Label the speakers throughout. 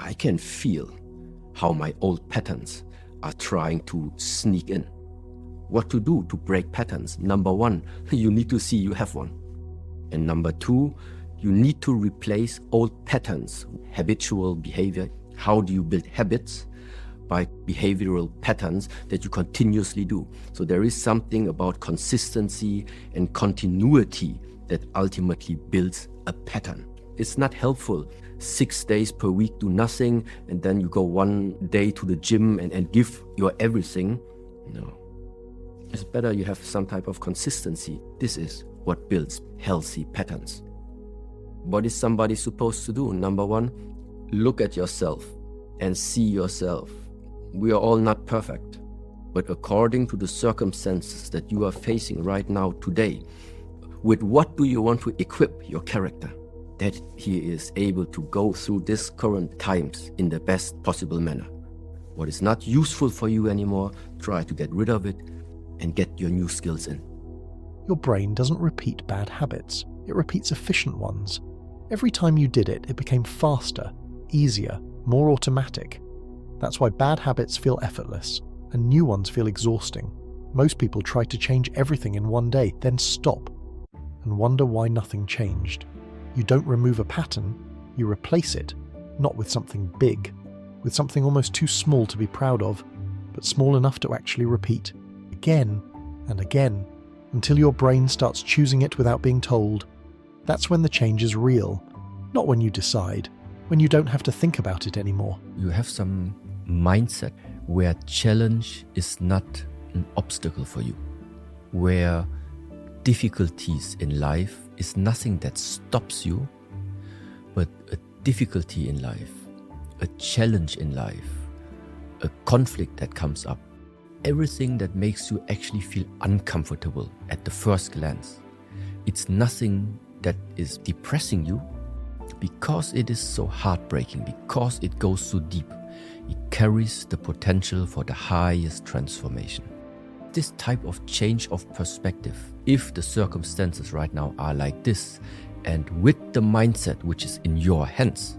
Speaker 1: I can feel how my old patterns are trying to sneak in. What to do to break patterns? Number one, you need to see you have one. And number two, you need to replace old patterns, habitual behavior. How do you build habits? By behavioral patterns that you continuously do. So there is something about consistency and continuity that ultimately builds a pattern. It's not helpful 6 days per week do nothing and then you go 1 day to the gym and give your everything. No. It's better you have some type of consistency. This is what builds healthy patterns. What is somebody supposed to do? Number one, look at yourself and see yourself. We are all not perfect, but according to the circumstances that you are facing right now today, with what do you want to equip your character? That he is able to go through this current times in the best possible manner. What is not useful for you anymore, try to get rid of it and get your new skills in.
Speaker 2: Your brain doesn't repeat bad habits, it repeats efficient ones. Every time you did it, it became faster, easier, more automatic. That's why bad habits feel effortless and new ones feel exhausting. Most people try to change everything in one day, then stop and wonder why nothing changed. You don't remove a pattern, you replace it, not with something big, with something almost too small to be proud of, but small enough to actually repeat again and again until your brain starts choosing it without being told. That's when the change is real, not when you decide, when you don't have to think about it anymore.
Speaker 1: You have some mindset where challenge is not an obstacle for you, where difficulties in life is nothing that stops you, but a difficulty in life, a challenge in life, a conflict that comes up, everything that makes you actually feel uncomfortable at the first glance. It's nothing that is depressing you because it is so heartbreaking, because it goes so deep. It carries the potential for the highest transformation. This type of change of perspective, if the circumstances right now are like this, and with the mindset which is in your hands,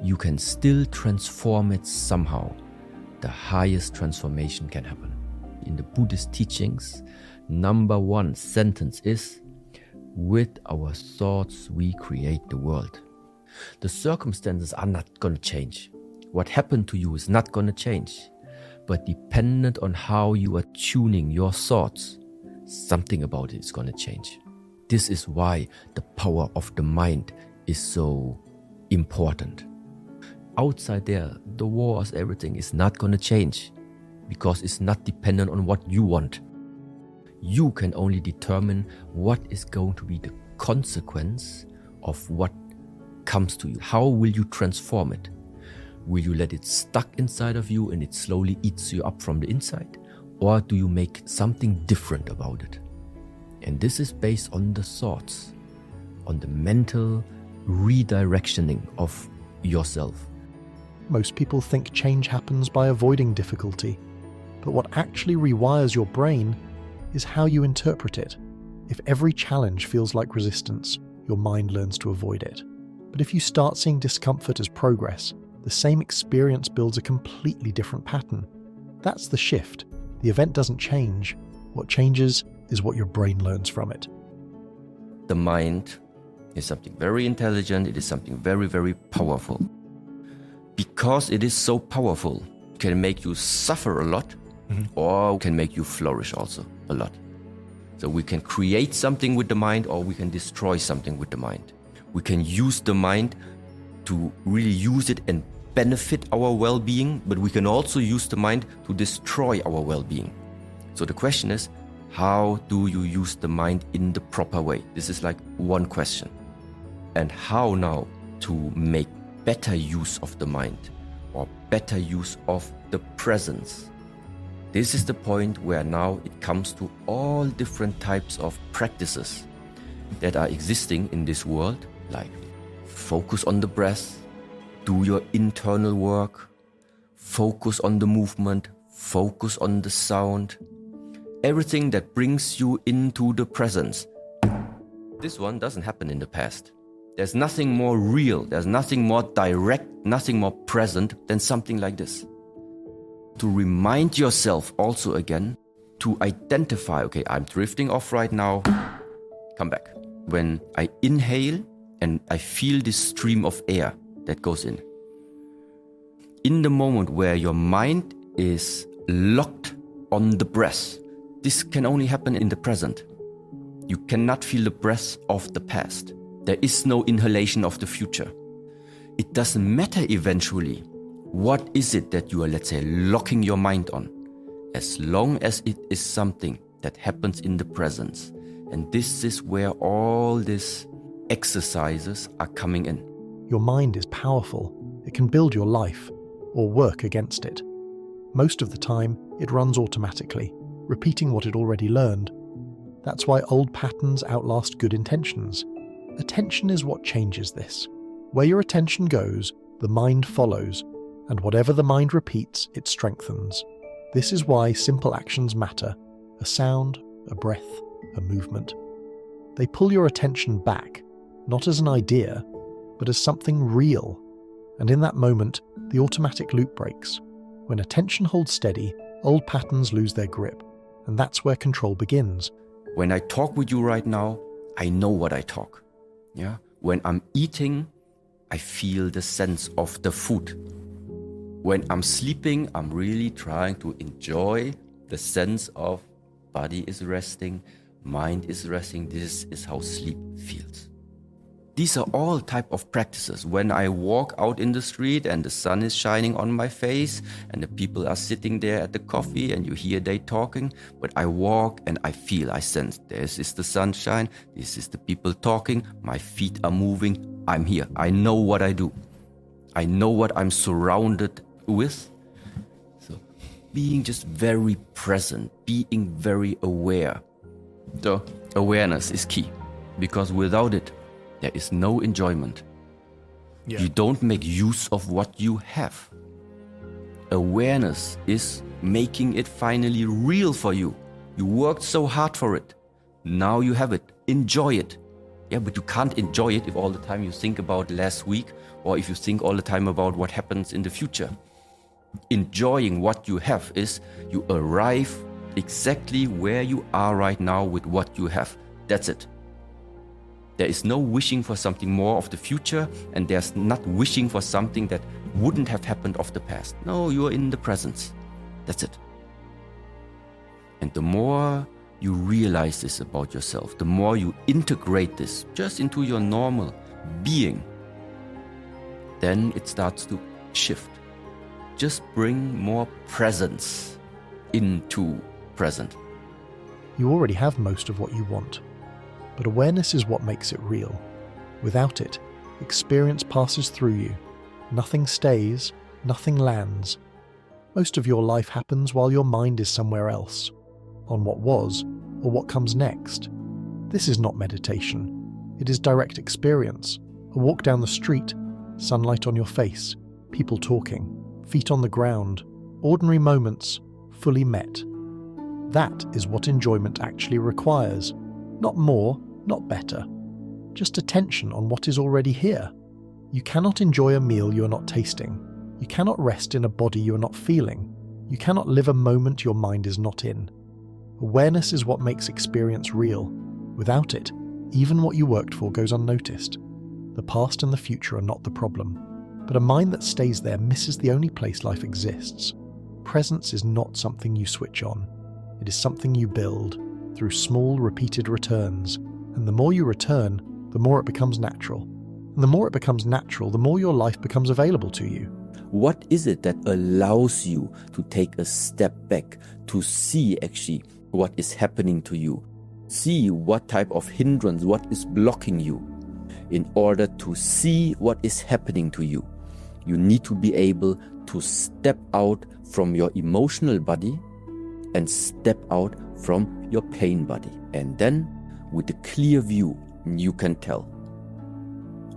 Speaker 1: you can still transform it somehow. The highest transformation can happen. In the Buddhist teachings, number one sentence is, with our thoughts we create the world. The circumstances are not going to change. What happened to you is not going to change. But dependent on how you are tuning your thoughts, something about it is going to change. This is why the power of the mind is so important. Outside there, the wars, everything is not going to change because it's not dependent on what you want. You can only determine what is going to be the consequence of what comes to you. How will you transform it? Will you let it stuck inside of you and it slowly eats you up from the inside? Or do you make something different about it? And this is based on the thoughts, on the mental redirectioning of yourself.
Speaker 2: Most people think change happens by avoiding difficulty, but what actually rewires your brain is how you interpret it. If every challenge feels like resistance, your mind learns to avoid it. But if you start seeing discomfort as progress, the same experience builds a completely different pattern. That's the shift. The event doesn't change. What changes is what your brain learns from it.
Speaker 1: The mind is something very intelligent. It is something very, very powerful. Because it is so powerful, it can make you suffer a lot, or can make you flourish also a lot. So we can create something with the mind, or we can destroy something with the mind. We can use the mind to really use it and benefit our well-being, but we can also use the mind to destroy our well-being. So the question is, how do you use the mind in the proper way? This is like one question. And how now to make better use of the mind or better use of the presence? This is the point where now it comes to all different types of practices that are existing in this world, like focus on the breath, do your internal work, focus on the movement, focus on the sound, everything that brings you into the presence. This one doesn't happen in the past. There's nothing more real, there's nothing more direct, nothing more present than something like this. To remind yourself also again, to identify, okay, I'm drifting off right now, come back. When I inhale and I feel this stream of air that goes in. In the moment where your mind is locked on the breath, this can only happen in the present. You cannot feel the breath of the past. There is no inhalation of the future. It doesn't matter eventually what is it that you are, let's say, locking your mind on, as long as it is something that happens in the present. And this is where all these exercises are coming in.
Speaker 2: Your mind is powerful. It can build your life or work against it. Most of the time, it runs automatically, repeating what it already learned. That's why old patterns outlast good intentions. Attention is what changes this. Where your attention goes, the mind follows, and whatever the mind repeats, it strengthens. This is why simple actions matter. A sound, a breath, a movement. They pull your attention back, not as an idea, but as something real. And in that moment, the automatic loop breaks. When attention holds steady, old patterns lose their grip, and that's where control begins.
Speaker 1: When I talk with you right now, I know what I talk. Yeah. When I'm eating, I feel the sense of the food. When I'm sleeping, I'm really trying to enjoy the sense of body is resting, mind is resting. This is how sleep feels. These are all type of practices. When I walk out in the street and the sun is shining on my face and the people are sitting there at the coffee and you hear they talking, but I walk and I feel, I sense, this is the sunshine, this is the people talking, my feet are moving, I'm here. I know what I do. I know what I'm surrounded with. So being just very present, being very aware. The awareness is key, because without it, there is no enjoyment. Yeah. You don't make use of what you have. Awareness is making it finally real for you. You worked so hard for it. Now you have it. Enjoy it. Yeah, but you can't enjoy it if all the time you think about last week, or if you think all the time about what happens in the future. Enjoying what you have is you arrive exactly where you are right now with what you have. That's it. There is no wishing for something more of the future, and there's not wishing for something that wouldn't have happened of the past. No, you're in the presence. That's it. And the more you realize this about yourself, the more you integrate this just into your normal being, then it starts to shift. Just bring more presence into present.
Speaker 2: You already have most of what you want. But awareness is what makes it real. Without it, experience passes through you. Nothing stays, nothing lands. Most of your life happens while your mind is somewhere else, on what was or what comes next. This is not meditation. It is direct experience. A walk down the street, sunlight on your face, people talking, feet on the ground, ordinary moments, fully met. That is what enjoyment actually requires. Not more, not better. Just attention on what is already here. You cannot enjoy a meal you are not tasting. You cannot rest in a body you are not feeling. You cannot live a moment your mind is not in. Awareness is what makes experience real. Without it, even what you worked for goes unnoticed. The past and the future are not the problem, but a mind that stays there misses the only place life exists. Presence is not something you switch on. It is something you build through small, repeated returns. And the more you return, the more it becomes natural. And the more it becomes natural, the more your life becomes available to you.
Speaker 1: What is it that allows you to take a step back, to see actually what is happening to you? See what type of hindrance, what is blocking you. In order to see what is happening to you, you need to be able to step out from your emotional body and step out from your pain body. And then, with a clear view, you can tell,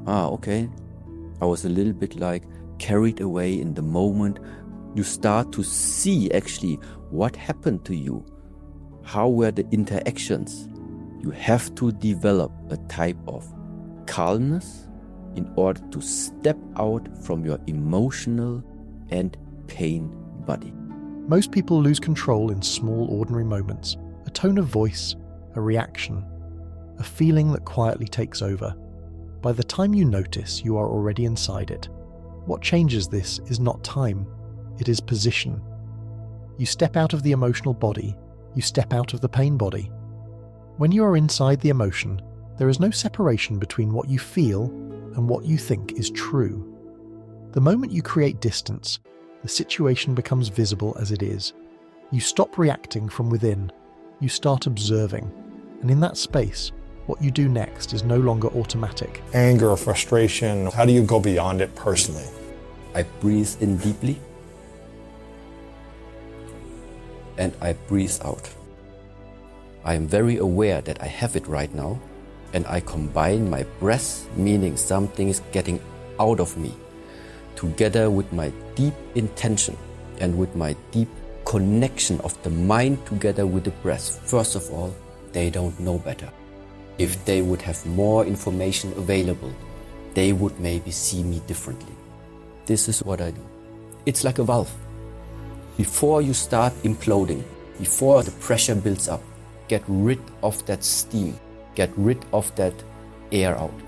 Speaker 1: okay, I was a little bit like carried away in the moment. You start to see actually what happened to you. How were the interactions? You have to develop a type of calmness in order to step out from your emotional and pain body.
Speaker 2: Most people lose control in small, ordinary moments. A tone of voice, a reaction, a feeling that quietly takes over. By the time you notice, you are already inside it. What changes this is not time, it is position. You step out of the emotional body, you step out of the pain body. When you are inside the emotion, there is no separation between what you feel and what you think is true. The moment you create distance, the situation becomes visible as it is. You stop reacting from within, you start observing, and in that space, what you do next is no longer automatic.
Speaker 3: Anger or frustration, how do you go beyond it personally?
Speaker 1: I breathe in deeply and I breathe out. I am very aware that I have it right now, and I combine my breath, meaning something is getting out of me, together with my deep intention and with my deep connection of the mind together with the breath. First of all, they don't know better. If they would have more information available, they would maybe see me differently. This is what I do. It's like a valve. Before you start imploding, before the pressure builds up, get rid of that steam, get rid of that air out.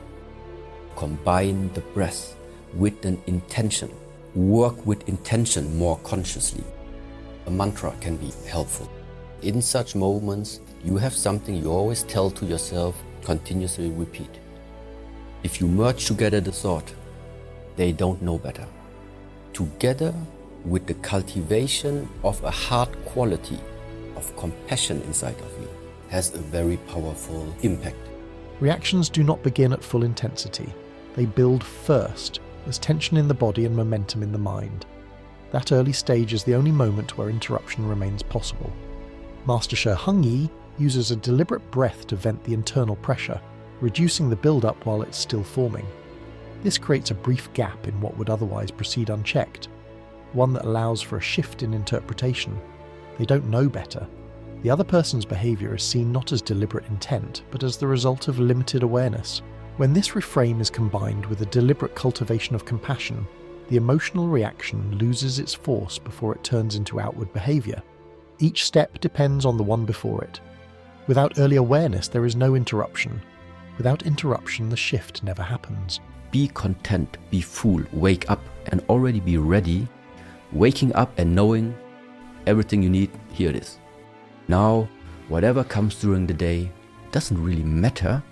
Speaker 1: Combine the breath with an intention. Work with intention more consciously. A mantra can be helpful. In such moments, you have something you always tell to yourself, continuously repeat. If you merge together the thought, they don't know better. Together with the cultivation of a heart quality of compassion inside of you, has a very powerful impact.
Speaker 2: Reactions do not begin at full intensity. They build first, as tension in the body and momentum in the mind. That early stage is the only moment where interruption remains possible. Master She Hengyi uses a deliberate breath to vent the internal pressure, reducing the build-up while it's still forming. This creates a brief gap in what would otherwise proceed unchecked, one that allows for a shift in interpretation. They don't know better. The other person's behaviour is seen not as deliberate intent, but as the result of limited awareness. When this reframe is combined with a deliberate cultivation of compassion, the emotional reaction loses its force before it turns into outward behaviour. Each step depends on the one before it. Without early awareness, there is no interruption. Without interruption, the shift never happens.
Speaker 1: Be content, be full, wake up and already be ready. Waking up and knowing everything you need, here it is. Now, whatever comes during the day doesn't really matter,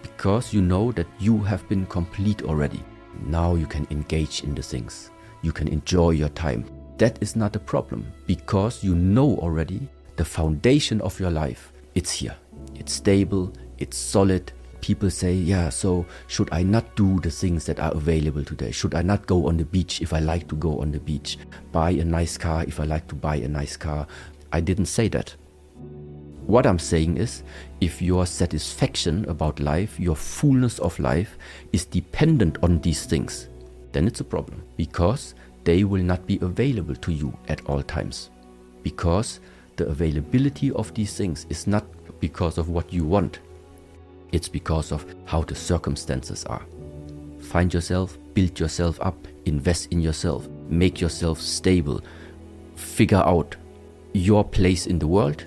Speaker 1: because you know that you have been complete already. Now you can engage in the things. You can enjoy your time. That is not a problem, because you know already the foundation of your life. It's here. It's stable. It's solid. People say, yeah, so should I not do the things that are available today? Should I not go on the beach if I like to go on the beach? Buy a nice car if I like to buy a nice car? I didn't say that. What I'm saying is, if your satisfaction about life, your fullness of life is dependent on these things, then it's a problem, because they will not be available to you at all times. Because the availability of these things is not because of what you want. It's because of how the circumstances are. Find yourself, build yourself up, invest in yourself, make yourself stable, figure out your place in the world,